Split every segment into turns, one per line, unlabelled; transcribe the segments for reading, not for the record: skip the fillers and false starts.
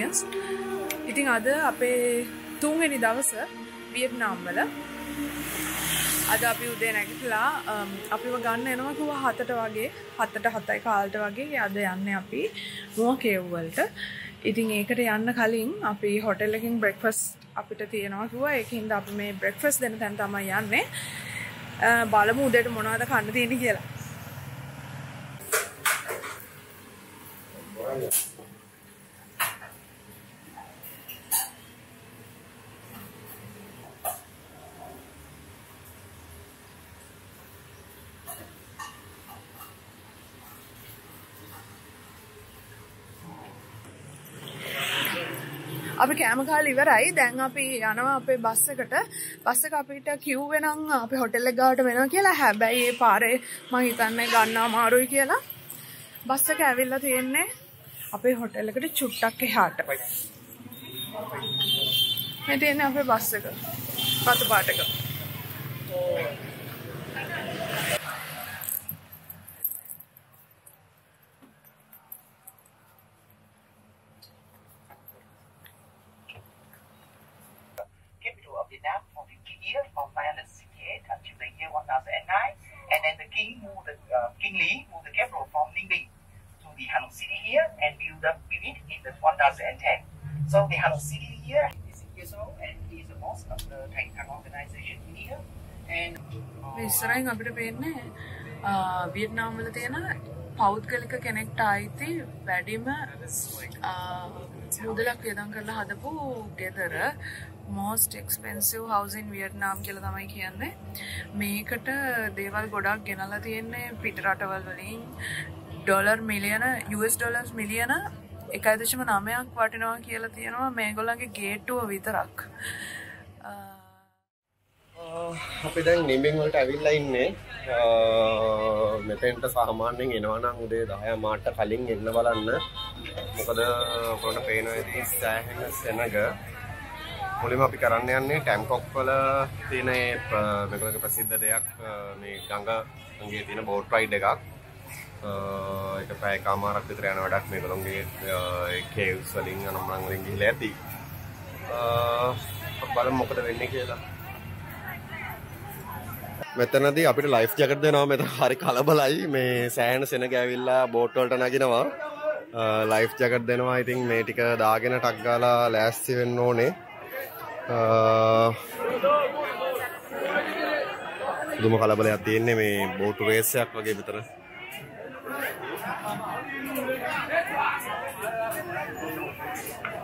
experience. ඉතින් අද අපේ 3 වෙනි දවස වියට්නාම් වල. අද අපි උදේ නැගිටලා අපිව ගන්න එනවා කිව්වා 7ට වගේ 7ට 7යි කාලට වගේ. අද යන්නේ අපි මුව කේව් වලට. ඉතින් ඒකට යන්න කලින් අපි හොටෙල් එකකින් බ්‍රෙක්ෆාස්ට් අපිට තියෙනවා කිව්වා. ඒකින්ද අපි මේ බ්‍රෙක්ෆාස්ට් දෙන්න තැන තමයි යන්නේ. බලමු උදේට මොනවද කන්න තියෙන්නේ කියලා. අපි කෑම කාලා ඉවරයි. දැන් අපි යනවා අපේ බස් එකට. බස් එක අපිට කිව්වේ නම් අපි හොටෙල් එක ගාවට වෙනවා කියලා. හැබැයි ඒ පාරේ මම හිතන්නේ ගන්න අමාරුයි කියලා. බස් එක ඇවිල්ලා තියෙන්නේ අපේ හොටෙල් එකට චුට්ටක් එහාට. මේ තියෙන්නේ අපේ බස් එක. පතු පාට එක.
From 968 until the year 1009, and then the king moved King Lee moved the capital from Ningbo to the Hanoi city here and built it in the 1010. So the Hanoi city here is 6 years old and he is the boss of the Thai organization in here. And
ඉස්සරහින් අපිට පේන්නේ Vietnam වල තියෙන පෞද්ගලික කෙනෙක්ට ආйти වැඩිම මුදලක් වියදම් කරලා හදපු ගෙදර. most expensive house in Vietnam කියලා තමයි කියන්නේ. මේකට දේවල් ගොඩක් ගෙනලා තියෙන්නේ පිට රටවල් වලින්. ඩොලර් මිලියන US ඩොලර්ස් මිලියන 1.9ක් වටිනවා කියලා තියෙනවා මේගොල්ලන්ගේ ගේට්ටුව විතරක්.
අපි දැන් නිම්බින් වලට ඇවිල්ලා ඉන්නේ. මෙතෙන්ට සාමාන්‍යයෙන් එනවා නම් උදේ 10 මාට කලින් එන්න බලන්න. මොකද ඔයගොල්ලන්ට පේනවා ඉතින් සෑහෙන සෙනග. මුලින්ම අපි කරන්න යන්නේ ටැම්කොක් වල තියෙන මේකලගේ ප්‍රසිද්ධ දෙයක් මේ ගඟේ තියෙන බෝට් රයිඩ් එකක්. ඒක පැය කමාරක් විතර යන වැඩක් මේගොල්ලෝගේ ඒ කේව්ස් වලින් අනම්මන් වලින් ගිහලා ඇති. බලමු මොකද වෙන්නේ කියලා. මෙතනදී අපිට ලයිෆ් ජැකට් දෙනවා. මෙතන හරි කලබලයි. මේ සෑහෙන සෙනග ඇවිල්ලා බෝට් වලට නගිනවා. ලයිෆ් ජැකට් දෙනවා. ඉතින් මේ ටික දාගෙන ටක් ගාලා ලෑස්ති වෙන්න ඕනේ. දුම කලබලයක් තියෙන්නේ මේ බෝට් රේස් එකක් වගේ විතර.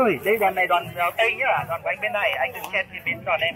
Ôi, đây đoàn này đoàn rào Tây nhá, đoàn của anh bên này, anh đừng chen thì bên đoàn em.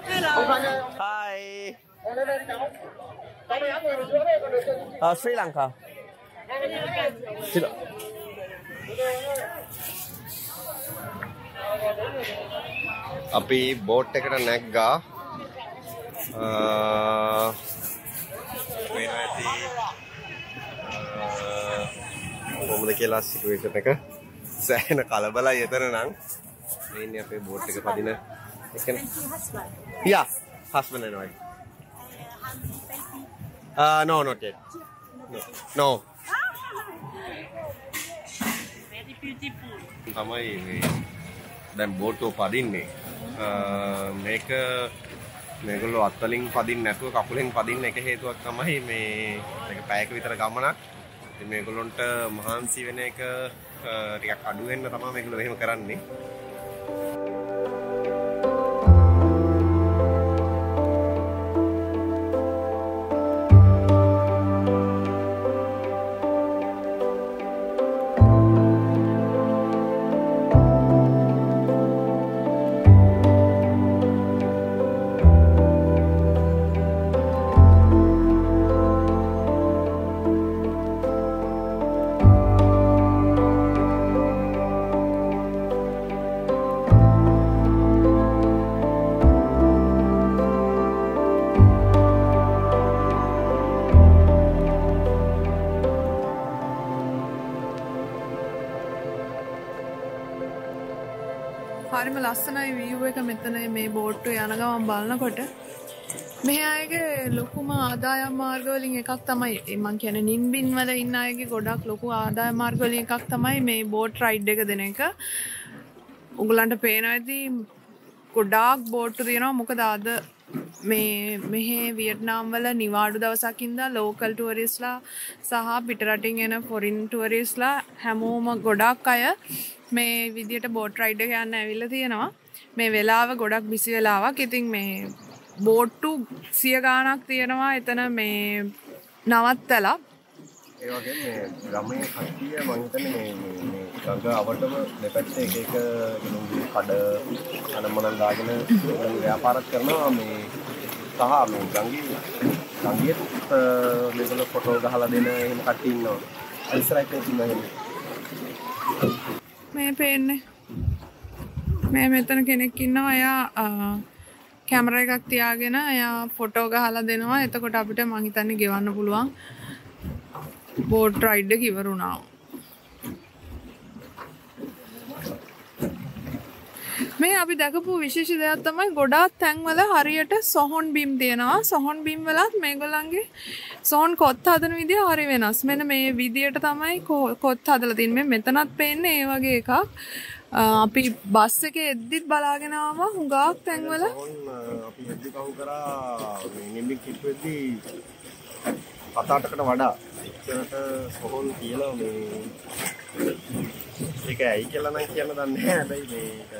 Hello.
Hi. Sri Lanka.
අපි බෝට් එකට නැග්ගා. වෙන ඇති කොහොමද කියලා සිටුේෂන් එක. සෑහෙන කලබලයි එතන නම්. මේ ඉන්නේ අපේ බෝට් එක පදින එකනේ. Yeah, husband and wife. No, not yet. No.
Very beautiful.
තමයි මේ දැන් බෝට්ටුව පදින්නේ. මේක මේගොල්ලෝ අත්වලින් පදින්න නැතුව කකුලෙන් පදින්න එක හේතුවක් තමයි මේක පැයක විතර ගමනක්. ඉතින් මේගොල්ලොන්ට මහන්සි වෙන එක ටිකක් අඩු වෙන්න තමයි මේගොල්ලෝ එහෙම කරන්නේ.
හරිම ලස්සනයි view එක මෙතන මේ බෝට්ටුව යන ගමන් බලනකොට. මේ අයගේ ලොකුම ආදායම් මාර්ග වලින් එකක් තමයි මම කියන්නේ නින්බින් වල ඉන්න අයගේ ගොඩක් ලොකු ආදායම් මාර්ග වලින් එකක් තමයි මේ බෝට් රයිඩ් එක දෙන එක. උගලන්ට පේනවා ඇති ගොඩාක් බෝට්ටු තියෙනවා. මොකද අද මෙහි වියට්නාම් වල නිවාඩු දවසක් ඉඳලා ලෝකල් ටුවරිස්ලා සහ පිටරටින් එන ෆොරින් ටුවරිස්ලා හැමෝම ගොඩක් අය මේ විදියට බෝට් රයිඩ් එක යන්න ඇවිල්ලා තියෙනවා. මේ වෙලාව ගොඩක් බිසි වෙලාවක්. ඉතින් මේ බෝට්ටු 100 ගාණක් තියෙනවා එතන මේ නවත්තලා.
ඒ වගේම මේ ගමේ කට්ටිය මම හිතන්නේ මේ ගඟ අවටම දෙපැත්තේ එක එක කඩ අනම්මනම් දාගෙන ව්‍යාපාරත් කරනවා මේ සහ මේ ගංගියේ මේගොල්ලෝ ෆොටෝ ගහලා දෙන එහෙම කට්ටිය ඉන්නවා. ඉස්සරහින් ඉන්නවා.
මේ පේන්නේ මේ මෙතන කෙනෙක් ඉන්නවා. එයා කැමරා එකක් තියාගෙන එයා ෆොටෝ ගහලා දෙනවා. එතකොට අපිට මං හිතන්නේ ගෙවන්න පුළුවන් බෝට් රයිඩ් එක ඉවරුණා. මේ අපි දැකපු විශේෂ දෙයක් තමයි ගොඩාක් තැන්වල හරියට සොහොන් බිම් තියෙනවා. සොහොන් බිම් වලත් මේගොල්ලන්ගේ සොහොන් කොත් හදන විදිය හරි වෙනස්. මෙන්න මේ විදියට තමයි කොත් හදලා තින්නේ. මෙතනත් පේන්නේ ඒ වගේ එකක්. අපි බස් එකේ එද්දිත් බලාගෙන ආවා හුඟක් තැන්වල.
අපි එද්දි කහුව කරා මේ නිම්බින් කිට්ටුවේදී 7-8කට වඩා එතනට සොහොන් කියලා මේ ඒක ඇයි කියලා නම් කියන්න දන්නේ නැහැ. හැබැයි මේක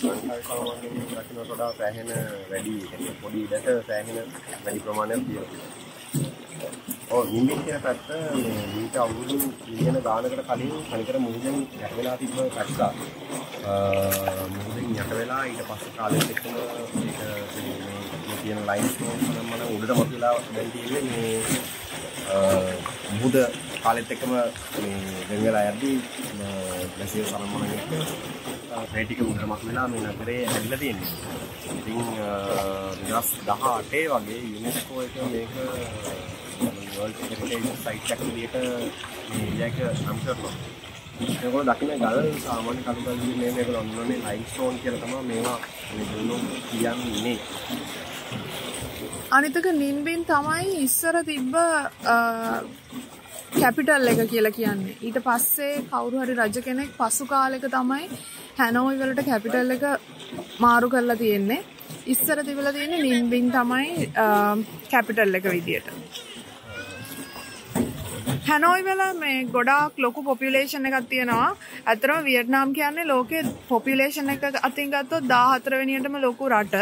ලංකාවේ සාමාන්‍යයෙන් දකින්නට වඩා සෑහෙන වැඩි පොඩි ඉඩක සෑහෙන වැඩි ප්‍රමාණයක් තියෙනවා. ඔව් නිම්බින් කියන පැත්ත මේ මීට අවුරුදු මිලියන ගානකට කලින් කණිකර මුහුදෙන් යට වෙලා තිබ්බ පැත්තක්. මුහුදෙන් යට වෙලා ඊට පස්සේ කාලෙත් එක්කම මේක මේ තියෙන ලයින්ස් මොනම උඩට මතුවලා දැන් තියෙන්නේ මේ මුහුද කාලෙත් එක්කම මේ වෙන වෙලා යද්දී දැසිය සලමන එක මේ ටික උඩට මතුවලා මේ නගරේ ඇවිල්ලා තියෙන්නේ. ඉතින් 2018 වගේ යුනෙස්කෝ එක මේක World Heritage Site එකක් විදිහට මේ ඒක නම් කරනවා. ඒගොල්ලෝ දකින්න ගල් සාමාන්‍ය කළු ගල් විදිහේ මේගොල්ලෝ අඳුරන්නේ ලයිම්ස්ටෝන් කියලා තමයි මේවා මේගොල්ලෝ කියන්නේ.
අනිතක නින්බින් තමයි ඉස්සර තිබ්බ කැපිටල් එක කියලා කියන්නේ. ඊට පස්සේ කවුරු හරි රජ කෙනෙක් පසු කාලෙක තමයි හැනෝයි වලට කැපිටල් එක මාරු කරලා තියෙන්නේ. ඉස්සර තිබිලා තියෙන්නේ නින්බින් තමයි කැපිටල් එක විදියට. හැනෝයි වල මේ ගොඩාක් ලොකු පොපියුලේෂන් එකක් තියෙනවා. අතරම වියට්නාම් කියන්නේ ලෝකයේ පොපියුලේෂන් එක අතින් ගත්තොත් 14 වෙනියටම ලොකු රට.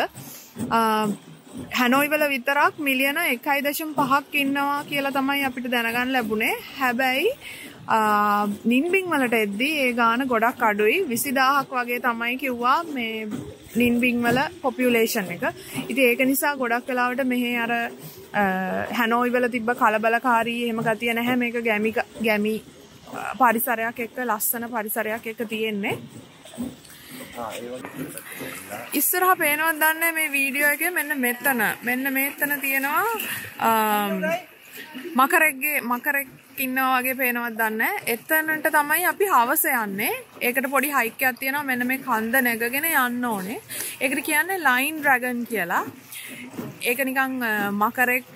හැනෝයි වල විතරක් මිලියන 1.5ක් ඉන්නවා කියලා තමයි අපිට දැනගන්න ලැබුණේ. හැබැයි නින්බින් වලට එද්දී ඒ ගාන ගොඩක් අඩුයි. 20000ක් වගේ තමයි කිව්වා මේ නින්බින් වල පොපියුලේෂන් එක. ඉතින් ඒක නිසා ගොඩක් වෙලාවට මෙහි අර හැනෝයි වල තිබ්බ කලබලකාරී එහෙම ගතිය නැහැ. මේක ගැමි පරිසරයක් එක්ක ලස්සන පරිසරයක් එක්ක තියෙන්නේ. ඉස්සරහ පේනවද දන්නේ මේ වීඩියෝ එකේ මෙන්න මෙතන තියෙනවා මකරෙක් ඉන්නවා වගේ පේනවද දන්නේ. එතනට තමයි අපි හවස යන්නේ. ඒකට පොඩි හයික් එකක් තියෙනවා. මෙන්න මේ කන්ද නැගගෙන යන්න ඕනේ. ඒකට කියන්නේ ලයින් ඩ්‍රැගන් කියලා. ඒක නිකන් මකරෙක්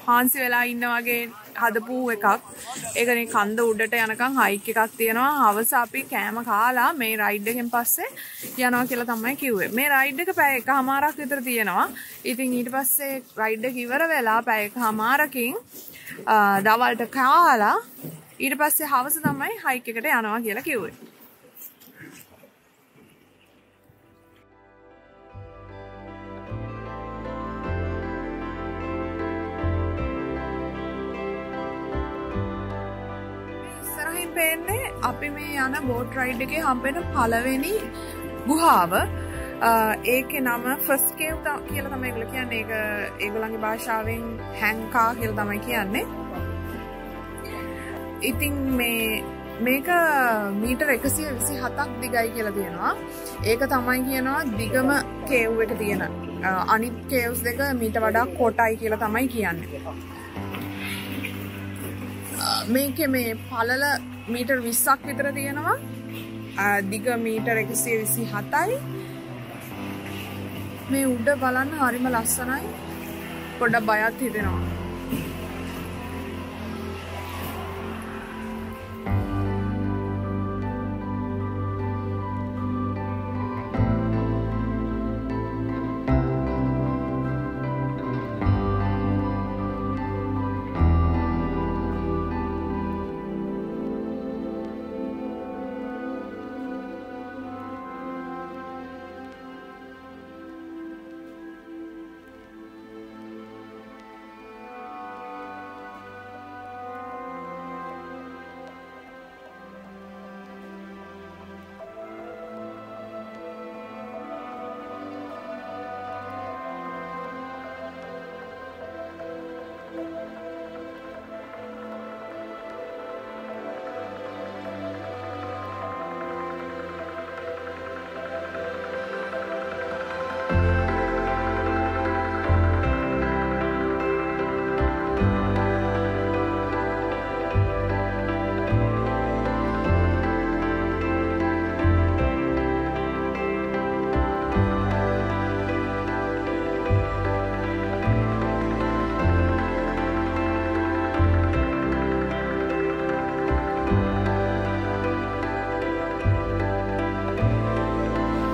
හාන්සි වෙලා ඉන්න වගේ හදපු එකක්. ඒකනේ කන්ද උඩට යනකම් හයික් එකක් තියෙනවා. හවස අපි කෑම කාලා මේ රයිඩ් එකෙන් පස්සේ යනවා කියලා තමයි කිව්වේ. මේ රයිඩ් එක පැය එකමාරක් විතර තියෙනවා. ඉතින් ඊට පස්සේ රයිඩ් එක ඉවර වෙලා පැය එකමාරකින් දවල්ට කාලා ඊට පස්සේ හවස තමයි හයික් එකට යනවා කියලා කිව්වේ. පේන්නේ අපි මේ යන බෝට් රයිඩ් එකේ හම්බෙන පළවෙනි ගුහාව. ඒකේ නම ෆස්ට් කේව් කියලා තමයි ඒගොල්ලෝ කියන්නේ. ඒක ඒගොල්ලන්ගේ භාෂාවෙන් හැන්කා කියලා තමයි කියන්නේ. ඉතින් මේක මීටර් 127ක් දිගයි කියලා තියෙනවා. ඒක තමයි කියනවා දිගම කේව් එක තියෙන. අනිත් කේව්ස් දෙක මීට වඩා කොටයි කියලා තමයි කියන්නේ. මේකේ මේ පළල මීටර් 20ක් විතර තියෙනවා. දිග මීටර් 127යි. මේ උඩ බලන්න හරිම ලස්සනයි. පොඩ්ඩක් බයත් හිතෙනවා.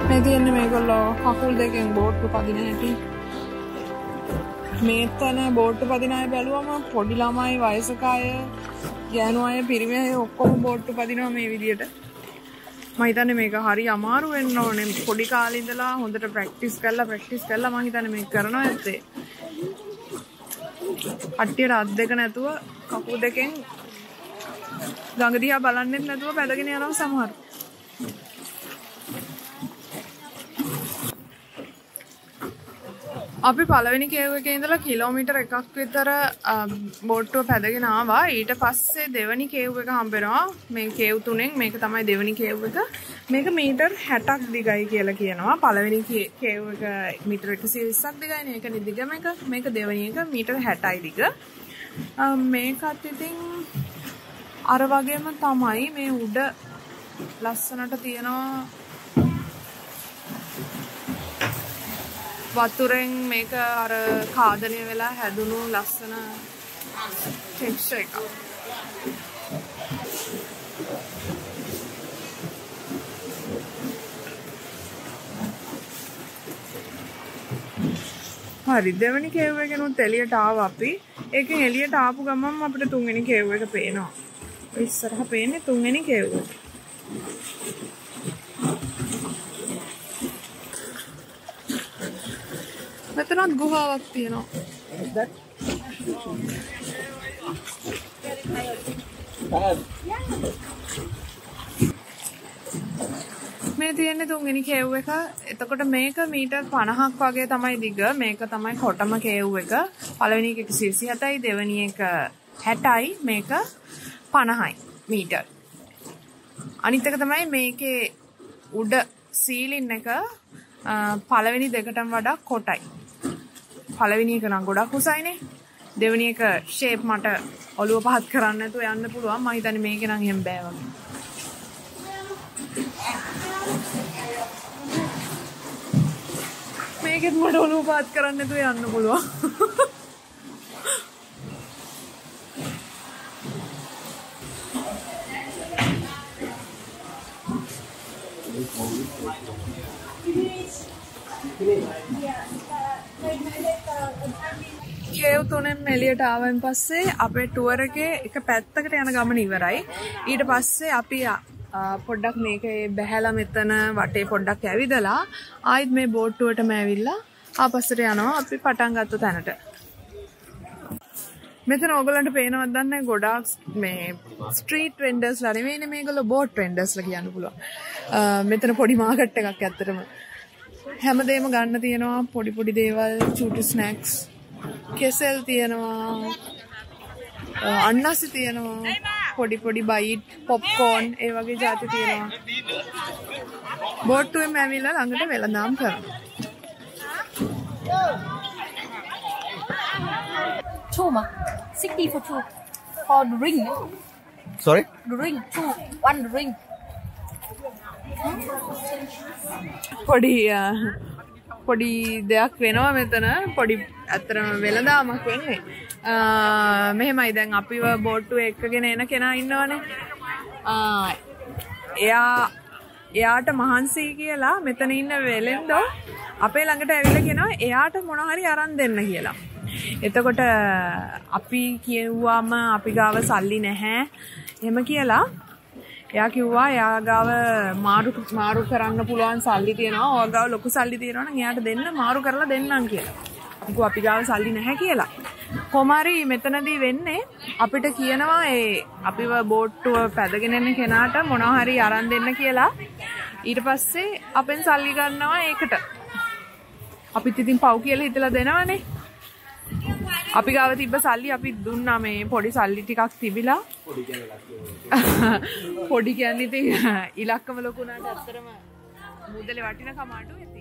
මේ තියෙන්නේ මේගොල්ලෝ කකුල් දෙකෙන් බෝට්ටු පදින හැටි. මේතන බෝට්ටු පදින අය බැලුවම පොඩි ළමයි, වයසක අය, ගෑනු අය, පිරිමි අය ඔක්කොම බෝට්ටු පදිනවා මේ විදියට. මම හිතන්නේ මේක හරි අමාරු වෙන්න ඕනේ. පොඩි කාලේ ඉඳලා හොඳට ප්‍රැක්ටිස් කරලා මම හිතන්නේ මේක කරනවා ඇත්තේ. අට්ටියට අත් දෙක නැතුව කකුල් දෙකෙන් ගඟ දිහා බලන්නෙත් නැතුව පැදගෙන යනවා සමහර. අපි පළවෙනි කේව් එකේ ඉඳලා කිලෝමීටර් 1ක් විතර බෝට්ටුව පැදගෙන ආවා. ඊට පස්සේ දෙවෙනි කේව් එක හම්බෙනවා. මේ කේව් තුනෙන් මේක තමයි දෙවෙනි කේව් එක. මේක මීටර් 60ක් දිගයි කියලා කියනවා. පළවෙනි කේව් එක මීටර් 120ක් දිගයිනේ. ඒකනේ දිගම එක. මේක දෙවෙනි එක මීටර් 60යි දිග. මේකත් ඉතින් අර වගේම තමයි මේ උඩ ලස්සනට තියෙනවා වතුරෙන් මේක අර කාදනය වෙලා හැදුණු ලස්සන ටෙක්ස්චර් එකක්. හරි දෙවෙනි කේව් එකෙනුත් එළියට ආවා අපි. ඒකෙන් එළියට ආපු ගමන් අපිට තුන්වෙනි කේව් එක පේනවා. ඔය ඉස්සරහ පේන්නේ තුන්වෙනි කේව් එක. මෙතනත් ගුහාවක් තියෙනවා. මේ තියෙන්නේ තුන්වෙනි කේව් එක. එතකොට මේක මීටර් 50ක් වගේ තමයි දිග. මේක තමයි කොටම කේව් එක. පළවෙනි එක 127යි, දෙවෙනි එක 60යි, මේක 50යි මීටර්. අනිත් එක තමයි මේකේ උඩ සීලින් එක පළවෙනි දෙකටම වඩා කොටයි. පළවෙනි එක නම් ගොඩක් උසයිනේ. දෙවෙනි එක ෂේප් මට ඔළුව පහත් කරන්න නැතුව යන්න පුළුවන්. මම හිතන්නේ මේක නම් එහෙම බෑ වගේ. මේකෙත් මට ඔළුව පහත් කරන්න නැතුව යන්න පුළුවන්. කේව් තුනෙන් එළියට ආවන් පස්සේ අපේ ටුවර් එකේ එක පැත්තකට යන ගමන ඉවරයි. ඊට පස්සේ අපි පොඩ්ඩක් මේකේ බැහැලා මෙතන වටේ පොඩ්ඩක් ඇවිදලා ආයෙත් මේ බෝට්ටුවටම ඇවිල්ලා ආපස්සට යනවා අපි පටන් ගත්ත තැනට. මෙතන ඕගොල්ලන්ට පේනවද දන්නේ ගොඩාක් මේ ස්ට්‍රීට් වෙන්ඩර්ස්ලා නෙවෙයිනේ මේගොල්ලෝ බෝට් වෙන්ඩර්ස්ලා කියන්න පුළුවන්. මෙතන පොඩි මාකට් එකක් ඇත්තටම. හැමදේම ගන්න තියෙනවා පොඩි පොඩි දේවල්, චූටි ස්නැක්ස්, කෙසෙල් තියෙනවා, අන්නසි තියෙනවා, පොඩි පොඩි බයිට්, පොප්කෝර්න් ඒ වගේ જાති තියෙනවා. බෝට්ටුවෙන් ඇවිල්ලා ළඟට වෙළඳාම් කරනවා.
Two, 60 for two. For the ring.
Sorry?
The ring, two. One ring.
පොඩි පොඩි දෙයක් වෙනවා මෙතන පොඩි ඇත්තටම වෙළඳාමක් වෙන්නේ. මෙහෙමයි දැන් අපිව බෝට්ටුව එක්කගෙන එන කෙනා ඉන්නවනේ. එයාට මහන්සි කියලා මෙතන ඉන්න වෙලෙන්දෝ අපේ ළඟට ඇවිල්ලා කියනවා එයාට මොන හරි අරන් දෙන්න කියලා. එතකොට අපි කිව්වම අපි ගාව සල්ලි නැහැ. එහෙම කියලා එයා කිව්වා එයා ගාව මාරු කරන්න පුළුවන් සල්ලි තියෙනවා. ඔය ගාව ලොකු සල්ලි තියෙනවා නම් එයාට දෙන්න මාරු කරලා දෙන්නම් කියලා. අපි ගාව සල්ලි නැහැ කියලා. කොමාරි මෙතනදී වෙන්නේ අපිට කියනවා අපිව බෝට්ටුව පැදගෙන එන කෙනාට මොනවා හරි අරන් දෙන්න කියලා. ඊට පස්සේ අපෙන් සල්ලි ගන්නවා ඒකට. අපිත් ඉතින් පව් කියලා හිතලා දෙනවනේ. අපි ගාව තිබ්බ සල්ලි අපි දුන්නා මේ පොඩි සල්ලි ටිකක් තිබිලා. පොඩි කියන්නේ ඉතින් ඉලක්කම ලොකු උනාට ඇත්තටම මුදලේ වටිනකම අඩුයි.